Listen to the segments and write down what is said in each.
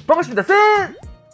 반갑습니다.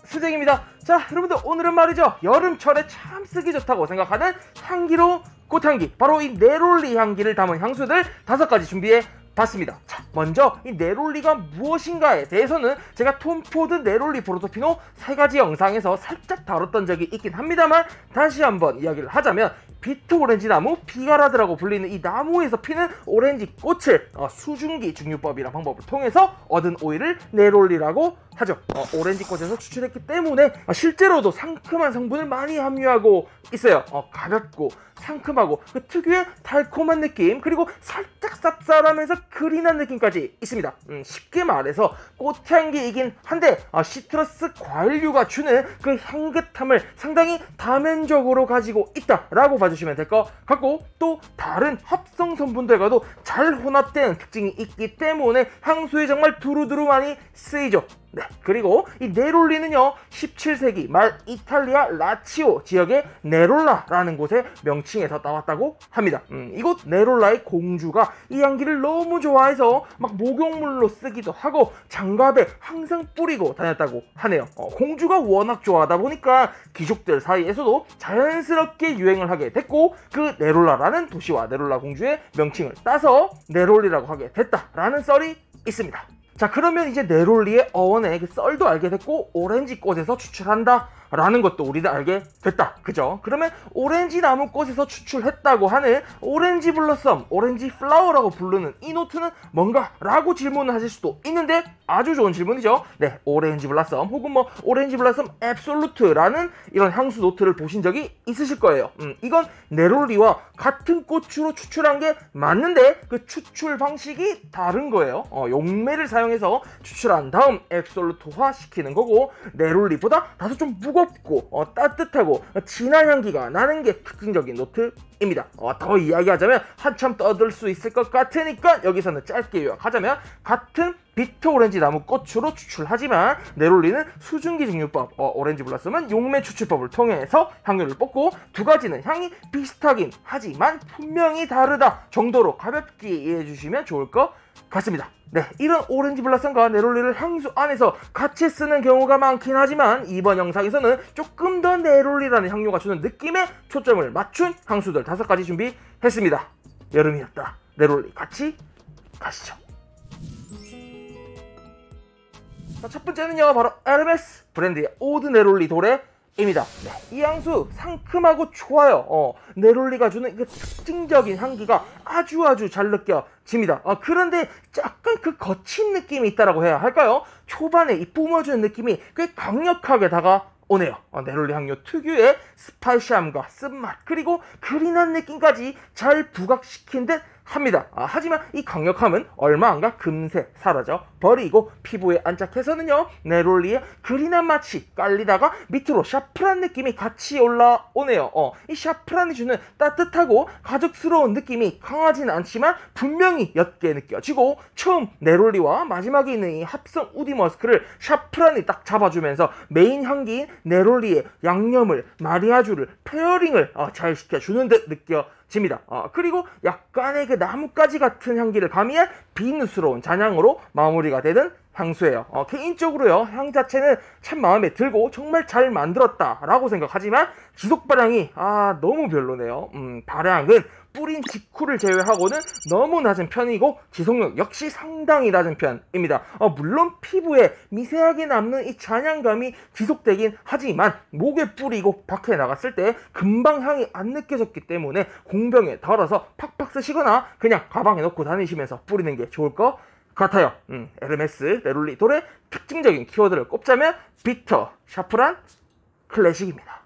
스쟁입니다. 자, 여러분들 오늘은 말이죠, 여름철에 참 쓰기 좋다고 생각하는 향기로운 꽃향기, 바로 이 네롤리 향기를 담은 향수들 5가지 준비해 봤습니다. 자, 먼저 이 네롤리가 무엇인가에 대해서는 제가 톰 포드 네롤리 포르토피노 3가지 영상에서 살짝 다뤘던 적이 있긴 합니다만, 다시 한번 이야기를 하자면 비트 오렌지 나무, 피가라드라고 불리는 이 나무에서 피는 오렌지 꽃을 수증기 증류법이란 방법을 통해서 얻은 오일을 네롤리라고 하죠. 오렌지 꽃에서 추출했기 때문에 실제로도 상큼한 성분을 많이 함유하고 있어요. 가볍고 상큼하고 그 특유의 달콤한 느낌, 그리고 살짝 쌉쌀하면서 그린한 느낌까지 있습니다. 쉽게 말해서 꽃향기이긴 한데 시트러스 과일류가 주는 그 향긋함을 상당히 다면적으로 가지고 있다라고 봐주시면 될 것 같고, 또 다른 합성 성분들과도 잘 혼합되는 특징이 있기 때문에 향수에 정말 두루두루 많이 쓰이죠. 네, 그리고 이 네롤리는요 17세기 말 이탈리아 라치오 지역의 네롤라라는 곳의 명칭에서 나왔다고 합니다. 이곳 네롤라의 공주가 이 향기를 너무 좋아해서 막 목욕물로 쓰기도 하고 장갑에 항상 뿌리고 다녔다고 하네요. 공주가 워낙 좋아하다 보니까 귀족들 사이에서도 자연스럽게 유행을 하게 됐고, 그 네롤라라는 도시와 네롤라 공주의 명칭을 따서 네롤리라고 하게 됐다라는 썰이 있습니다. 자, 그러면 이제 네롤리의 어원의 그 썰도 알게 됐고, 오렌지 꽃에서 추출한다 라는 것도 우리도 알게 됐다, 그죠? 그러면 오렌지 나무 꽃에서 추출했다고 하는 오렌지 블러썸, 오렌지 플라워라고 부르는 이 노트는 뭔가? 라고 질문을 하실 수도 있는데, 아주 좋은 질문이죠. 네, 오렌지 블라썸 혹은 뭐 오렌지 블라썸 앱솔루트라는 이런 향수 노트를 보신 적이 있으실 거예요. 이건 네롤리와 같은 꽃으로 추출한 게 맞는데 그 추출 방식이 다른 거예요. 용매를 사용해서 추출한 다음 앱솔루트화 시키는 거고, 네롤리보다 다소 좀 무겁고 따뜻하고 진한 향기가 나는 게 특징적인 노트입니다. 더 이야기하자면 한참 떠들 수 있을 것 같으니까 여기서는 짧게 요약하자면, 같은 비트 오렌지 나무 꽃으로 추출하지만 네롤리는 수증기 증류법, 오렌지 블라썸은 용매 추출법을 통해서 향유를 뽑고, 2가지는 향이 비슷하긴 하지만 분명히 다르다 정도로 가볍게 이해해 주시면 좋을 것 같습니다. 네, 이런 오렌지 블라썸과 네롤리를 향수 안에서 같이 쓰는 경우가 많긴 하지만, 이번 영상에서는 조금 더 네롤리라는 향료가 주는 느낌에 초점을 맞춘 향수들 5가지 준비했습니다. 여름이었다, 네롤리 같이 가시죠. 자, 첫 번째는요 바로 에르메스 브랜드의 오드 네롤리 도레입니다. 네, 이 향수 상큼하고 좋아요. 네롤리가 주는 그 특징적인 향기가 아주 잘 느껴집니다. 그런데 약간 그 거친 느낌이 있다라고 해야 할까요? 초반에 이 뿜어주는 느낌이 꽤 강력하게 다가오네요. 네롤리 향료 특유의 스파이시함과 쓴맛, 그리고 그린한 느낌까지 잘 부각시킨 듯 합니다. 하지만 이 강력함은 얼마 안가 금세 사라져 버리고, 피부에 안착해서는요 네롤리의 그린한 맛이 깔리다가 밑으로 샤프란 느낌이 같이 올라오네요. 이 샤프란이 주는 따뜻하고 가죽스러운 느낌이 강하지는 않지만 분명히 옅게 느껴지고, 처음 네롤리와 마지막에 있는 이 합성 우디 머스크를 샤프란이 딱 잡아주면서 메인 향기인 네롤리의 양념을, 마리아주를, 페어링을 잘 시켜주는 듯 느껴집니다. 그리고 약간의 그 나뭇가지 같은 향기를 가미한 비누스러운 잔향으로 마무리가 되는 향수예요. 개인적으로요 향 자체는 참 마음에 들고 정말 잘 만들었다 라고 생각하지만, 지속 발향이 너무 별로네요. 발향은 뿌린 직후를 제외하고는 너무 낮은 편이고, 지속력 역시 상당히 낮은 편입니다. 물론 피부에 미세하게 남는 이 잔향감이 지속되긴 하지만, 목에 뿌리고 밖에 나갔을 때 금방 향이 안 느껴졌기 때문에 공병에 덜어서 팍팍 쓰시거나 그냥 가방에 넣고 다니시면서 뿌리는 게 좋을 것 같아요. 에르메스 네롤리 돌의 특징적인 키워드를 꼽자면 비터, 샤프란, 클래식입니다.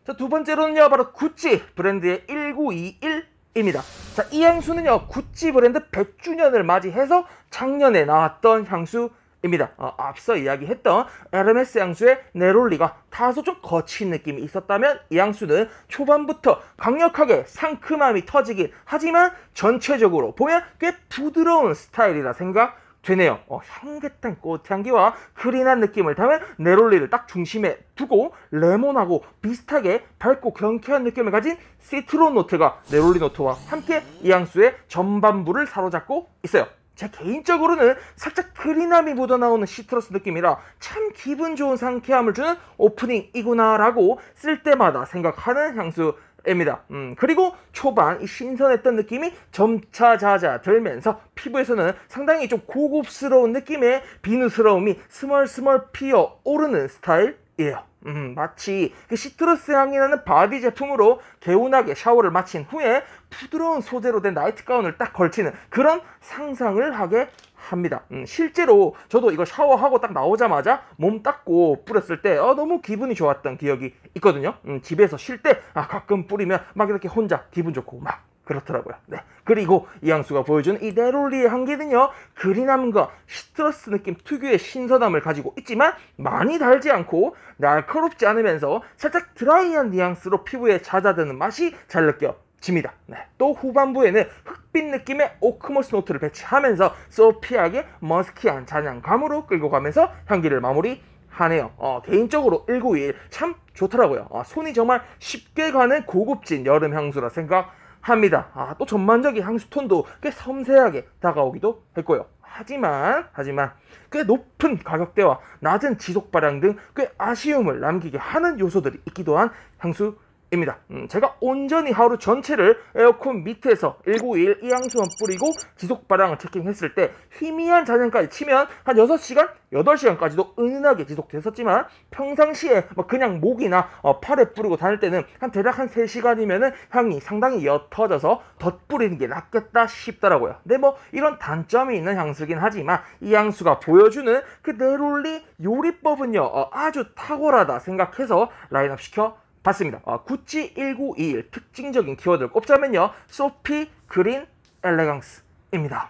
자, 2번째로는요 바로 구찌 브랜드의 1921입니다. 자, 이 향수는요 구찌 브랜드 100주년을 맞이해서 작년에 나왔던 향수입니다. 앞서 이야기했던 에르메스 향수의 네롤리가 다소 좀 거친 느낌이 있었다면, 이 향수는 초반부터 강력하게 상큼함이 터지긴 하지만 전체적으로 보면 꽤 부드러운 스타일이라 생각되네요. 향긋한 꽃향기와 그린한 느낌을 담은 네롤리를 딱 중심에 두고, 레몬하고 비슷하게 밝고 경쾌한 느낌을 가진 시트론 노트가 네롤리 노트와 함께 이 향수의 전반부를 사로잡고 있어요. 제 개인적으로는 살짝 그린함이 묻어나오는 시트러스 느낌이라 참 기분 좋은 상쾌함을 주는 오프닝이구나 라고 쓸 때마다 생각하는 향수입니다. 그리고 초반 이 신선했던 느낌이 점차 잦아들면서 피부에서는 상당히 좀 고급스러운 느낌의 비누스러움이 스멀스멀 피어오르는 스타일이에요. 마치 그 시트러스 향이 나는 바디 제품으로 개운하게 샤워를 마친 후에 부드러운 소재로 된 나이트 가운을 딱 걸치는 그런 상상을 하게 합니다. 실제로 저도 이거 샤워하고 딱 나오자마자 몸 닦고 뿌렸을 때 너무 기분이 좋았던 기억이 있거든요. 집에서 쉴 때 가끔 뿌리면 막 이렇게 혼자 기분 좋고 막 그렇더라고요. 네. 그리고 이 향수가 보여주는 이 네롤리의 향기는요, 그린함과 시트러스 느낌 특유의 신선함을 가지고 있지만 많이 달지 않고 날카롭지 않으면서 살짝 드라이한 뉘앙스로 피부에 잦아드는 맛이 잘 느껴집니다. 네. 또 후반부에는 흑빛 느낌의 오크모스 노트를 배치하면서 소피하게 머스키한 잔향감으로 끌고 가면서 향기를 마무리하네요. 개인적으로 1921 참 좋더라고요. 손이 정말 쉽게 가는 고급진 여름 향수라 생각합니다. 또 전반적인 향수 톤도 꽤 섬세하게 다가오기도 했고요. 하지만 꽤 높은 가격대와 낮은 지속 발향 등 꽤 아쉬움을 남기게 하는 요소들이 있기도 한 향수입니다. 제가 온전히 하루 전체를 에어컨 밑에서 1921 이 향수만 뿌리고 지속 발향을 체킹했을 때 희미한 잔향까지 치면 한 6시간, 8시간까지도 은은하게 지속됐었지만 평상시에 그냥 목이나 팔에 뿌리고 다닐 때는 대략 한 3시간이면 향이 상당히 옅어져서 덧뿌리는 게 낫겠다 싶더라고요. 근데 이런 단점이 있는 향수긴 하지만 이 향수가 보여주는 그 네롤리 요리법은요 아주 탁월하다 생각해서 라인업 시켜 봤습니다. 구찌 1921 특징적인 키워드를 꼽자면요, 소피, 그린, 엘레강스입니다.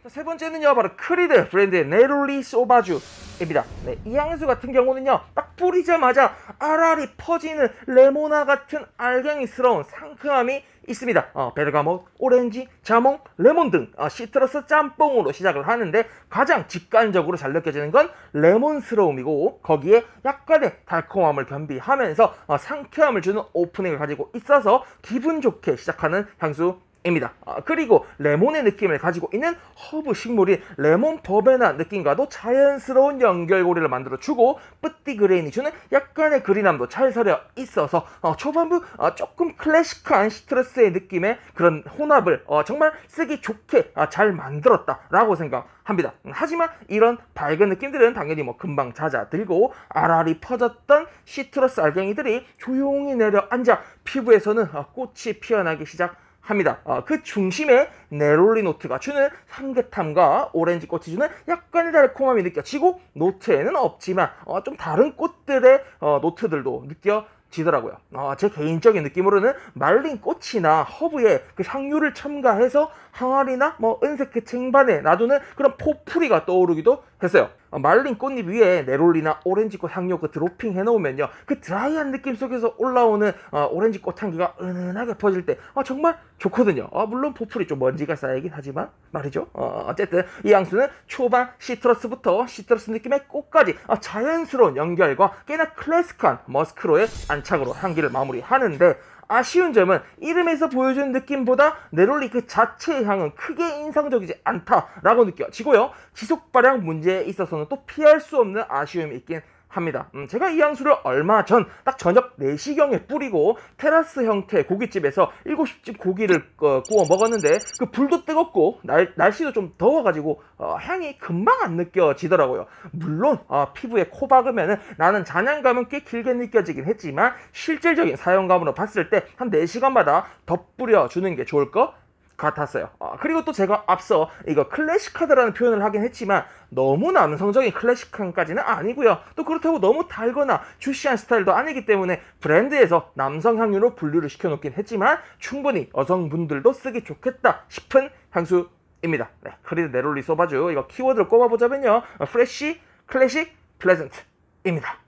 세 번째는요, 바로 크리드 브랜드의 네롤리 소바주입니다. 네, 이 향수 같은 경우는요, 딱 뿌리자마자 알알이 퍼지는 레모나 같은 알갱이스러운 상큼함이 있습니다. 베르가못, 오렌지, 자몽, 레몬 등 시트러스 짬뽕으로 시작을 하는데 가장 직관적으로 잘 느껴지는 건 레몬스러움이고 거기에 약간의 달콤함을 겸비하면서 상쾌함을 주는 오프닝을 가지고 있어서 기분 좋게 시작하는 향수입니다. 그리고 레몬의 느낌을 가지고 있는 허브 식물인 레몬 버베나 느낌과도 자연스러운 연결고리를 만들어주고 뿌띠 그레인이 주는 약간의 그린함도 잘 서려 있어서 초반부 조금 클래식한 시트러스의 느낌의 그런 혼합을 정말 쓰기 좋게 잘 만들었다라고 생각합니다. 하지만 이런 밝은 느낌들은 당연히 금방 잦아들고 알알이 퍼졌던 시트러스 알갱이들이 조용히 내려앉아 피부에서는 꽃이 피어나기 시작합니다. 그 중심에 네롤리 노트가 주는 향긋함과 오렌지 꽃이 주는 약간의 달콤함이 느껴지고 노트에는 없지만 좀 다른 꽃들의 노트들도 느껴지더라고요. 제 개인적인 느낌으로는 말린 꽃이나 허브에 그 향유를 첨가해서 항아리나 은색 그 쟁반에 놔두는 그런 포풀이가 떠오르기도 했어요. 말린 꽃잎 위에 네롤리나 오렌지꽃 향료 그 드로핑 해놓으면요, 그 드라이한 느낌 속에서 올라오는 오렌지꽃 향기가 은은하게 퍼질 때 정말 좋거든요. 물론 포풀이 좀 먼지가 쌓이긴 하지만 말이죠. 어쨌든 이 향수는 초반 시트러스부터 시트러스 느낌의 꽃까지 자연스러운 연결과 꽤나 클래식한 머스크로의 안착으로 향기를 마무리하는데 아쉬운 점은 이름에서 보여주는 느낌보다 네롤리 그 자체의 향은 크게 인상적이지 않다라고 느껴지고요. 지속 발향 문제에 있어서는 또 피할 수 없는 아쉬움이 있긴 합니다. 제가 이 향수를 얼마 전 딱 저녁 4시경에 뿌리고 테라스 형태의 고깃집에서 7시쯤 고기를 구워 먹었는데 그 불도 뜨겁고 날씨도 좀 더워가지고 향이 금방 안 느껴지더라고요. 물론 피부에 코 박으면 나는 잔향감은 꽤 길게 느껴지긴 했지만 실질적인 사용감으로 봤을 때 한 4시간마다 덧뿌려 주는 게 좋을 것 같았어요. 그리고 또 제가 앞서 이거 클래식하다라는 표현을 하긴 했지만 너무 남성적인 클래식함까지는 아니고요. 또 그렇다고 너무 달거나 주시한 스타일도 아니기 때문에 브랜드에서 남성 향유로 분류를 시켜놓긴 했지만 충분히 여성분들도 쓰기 좋겠다 싶은 향수입니다. 네, 크리드 네롤리 소바주 이거 키워드를 꼽아보자면요, 프레쉬, 클래식, 플레전트입니다.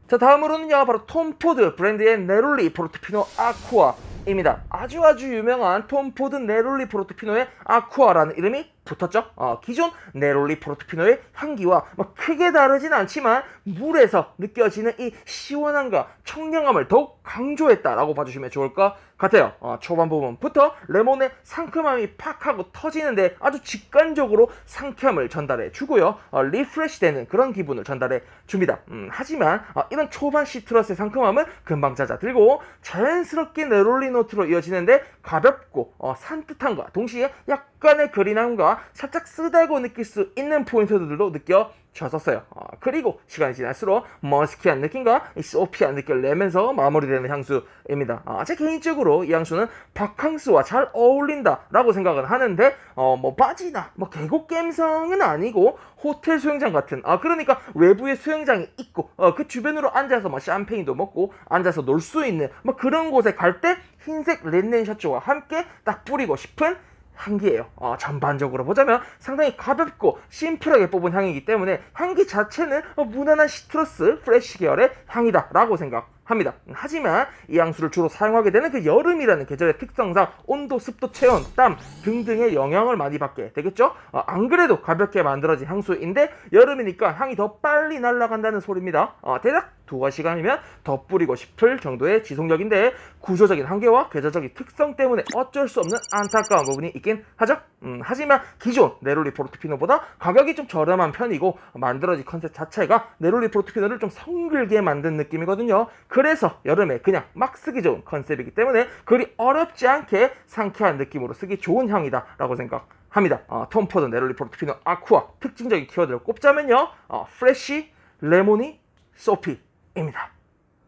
자, 다음으로는요, 바로 톰 포드 브랜드의 네롤리 포르토피노 아쿠아입니다. 아주 유명한 톰 포드 네롤리 포르토피노의 아쿠아라는 이름이 붙었죠. 기존 네롤리 포르토피노의 향기와 뭐 크게 다르진 않지만 물에서 느껴지는 이 시원함과 청량함을 더욱 강조했다라고 봐주시면 좋을 것 같아요. 초반 부분부터 레몬의 상큼함이 팍 하고 터지는데 아주 직관적으로 상쾌함을 전달해 주고요. 리프레시 되는 그런 기분을 전달해 줍니다. 하지만 이런 초반 시트러스의 상큼함은 금방 잦아들고 자연스럽게 네롤리 노트로 이어지는데 가볍고 산뜻함과 동시에 약간의 그린함과 살짝 쓰다고 느낄 수 있는 포인트들도 느껴졌었어요. 그리고 시간이 지날수록 머스키한 느낌과 소피한 느낌을 내면서 마무리되는 향수입니다. 제 개인적으로 이 향수는 바캉스와 잘 어울린다라고 생각은 하는데 뭐 바지나 뭐 계곡 감성은 아니고 호텔 수영장 같은 그러니까 외부에 수영장이 있고 그 주변으로 앉아서 뭐 샴페인도 먹고 앉아서 놀 수 있는 뭐 그런 곳에 갈 때 흰색 린넨 셔츠와 함께 딱 뿌리고 싶은 향기예요. 전반적으로 보자면 상당히 가볍고 심플하게 뽑은 향이기 때문에 향기 자체는 무난한 시트러스 프레쉬 계열의 향이다 라고 생각합니다. 하지만 이 향수를 주로 사용하게 되는 그 여름이라는 계절의 특성상 온도, 습도, 체온, 땀 등등의 영향을 많이 받게 되겠죠. 안 그래도 가볍게 만들어진 향수인데 여름이니까 향이 더 빨리 날아간다는 소리입니다. 대략 2시간이면 더 뿌리고 싶을 정도의 지속력인데 구조적인 한계와 계절적인 특성 때문에 어쩔 수 없는 안타까운 부분이 있긴 하죠. 하지만 기존 네롤리 포르토피노보다 가격이 좀 저렴한 편이고 만들어진 컨셉 자체가 네롤리 포르토피노를 좀 성글게 만든 느낌이거든요. 그래서 여름에 그냥 막 쓰기 좋은 컨셉이기 때문에 그리 어렵지 않게 상쾌한 느낌으로 쓰기 좋은 향이다 라고 생각합니다. 톰 포드 네롤리 포르토피노 아쿠아 특징적인 키워드를 꼽자면요, 프레쉬, 레모니, 소피 입니다.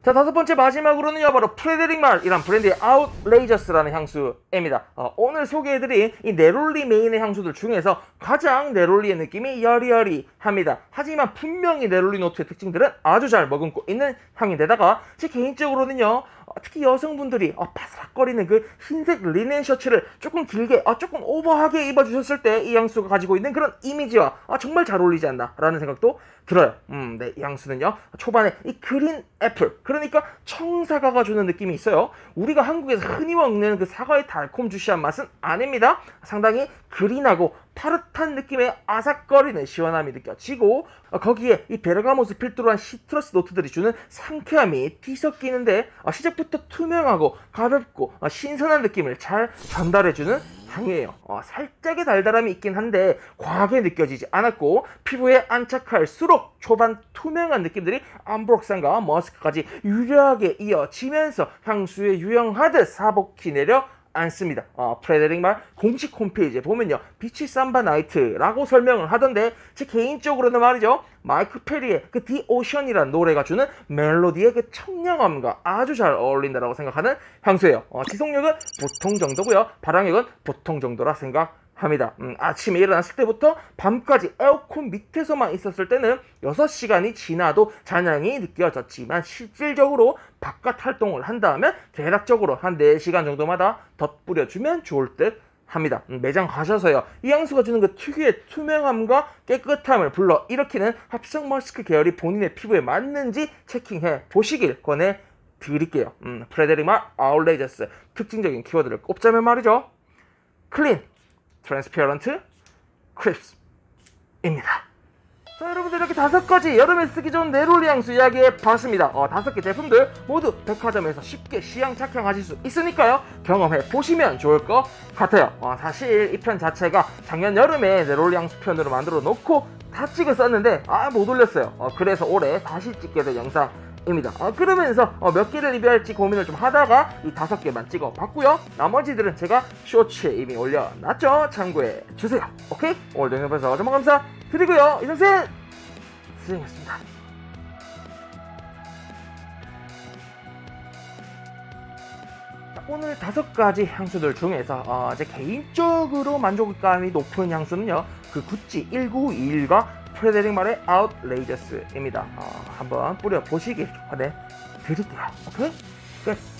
자, 5번째 마지막으로는요, 바로 프레데릭 말이란 브랜드의 아웃레이저스라는 향수입니다. 오늘 소개해드린 이 네롤리 메인의 향수들 중에서 가장 네롤리의 느낌이 여리여리합니다. 하지만 분명히 네롤리 노트의 특징들은 아주 잘 머금고 있는 향인데다가 제 개인적으로는요, 특히 여성분들이 바스락거리는 그 흰색 리넨 셔츠를 조금 길게, 조금 오버하게 입어주셨을 때 이 향수가 가지고 있는 그런 이미지와 정말 잘 어울리지 않나 라는 생각도 들어요. 네, 이 향수는요, 초반에 이 그린 애플, 그러니까 청사과가 주는 느낌이 있어요. 우리가 한국에서 흔히 먹는 그 사과의 달콤 주시한 맛은 아닙니다. 상당히 그린하고 파릇한 느낌의 아삭거리는 시원함이 느껴지고 거기에 이 베르가모스 필두로 한 시트러스 노트들이 주는 상쾌함이 뒤섞이는데 시작부터 투명하고 가볍고 신선한 느낌을 잘 전달해주는 향이에요. 살짝의 달달함이 있긴 한데 과하게 느껴지지 않았고 피부에 안착할수록 초반 투명한 느낌들이 암브록산과 머스크까지 유려하게 이어지면서 향수에 유영하듯 사복히 내려 않습니다. 프레데릭 말 공식 홈페이지에 보면요, 비치 삼바 나이트라고 설명을 하던데 제 개인적으로는 말이죠, 마이크 페리의 그 디 오션이라는 노래가 주는 멜로디의 그 청량함과 아주 잘 어울린다라고 생각하는 향수예요. 지속력은 보통 정도고요, 발향력은 보통 정도라 생각합니다. 아침에 일어났을 때부터 밤까지 에어컨 밑에서만 있었을 때는 6시간이 지나도 잔향이 느껴졌지만 실질적으로 바깥 활동을 한다면 대략적으로 한 4시간 정도마다 덧뿌려주면 좋을 듯 합니다. 매장 가셔서요, 이 향수가 주는 그 특유의 투명함과 깨끗함을 불러일으키는 합성 머스크 계열이 본인의 피부에 맞는지 체킹해 보시길 권해드릴게요. 프레데릭 말 아웃레이저스 특징적인 키워드를 꼽자면 말이죠, 클린, 트랜스페어런트, 크립스입니다. 자, 여러분들 이렇게 5가지 여름에 쓰기 좋은 네롤리 향수 이야기해봤습니다. 5개 제품들 모두 백화점에서 쉽게 시향 착향하실 수 있으니까요, 경험해 보시면 좋을 것 같아요. 사실 이 편 자체가 작년 여름에 네롤리 향수 편으로 만들어 놓고 다 찍었었는데 못 올렸어요. 그래서 올해 다시 찍게 된 영상입니다. 그러면서 몇 개를 리뷰할지 고민을 좀 하다가 이 5개만 찍어봤고요. 나머지들은 제가 쇼츠에 이미 올려놨죠. 참고해 주세요. 오케이? 오늘도 영상에서 정말 감사드리고요. 이상생 수행했습니다. 오늘 5가지 향수들 중에서 제 개인적으로 만족감이 높은 향수는요, 그 구찌 1921과 프레데릭 말의 아웃레이저스입니다. 한번 뿌려보시길 권해드릴게요. 오케이? 끝.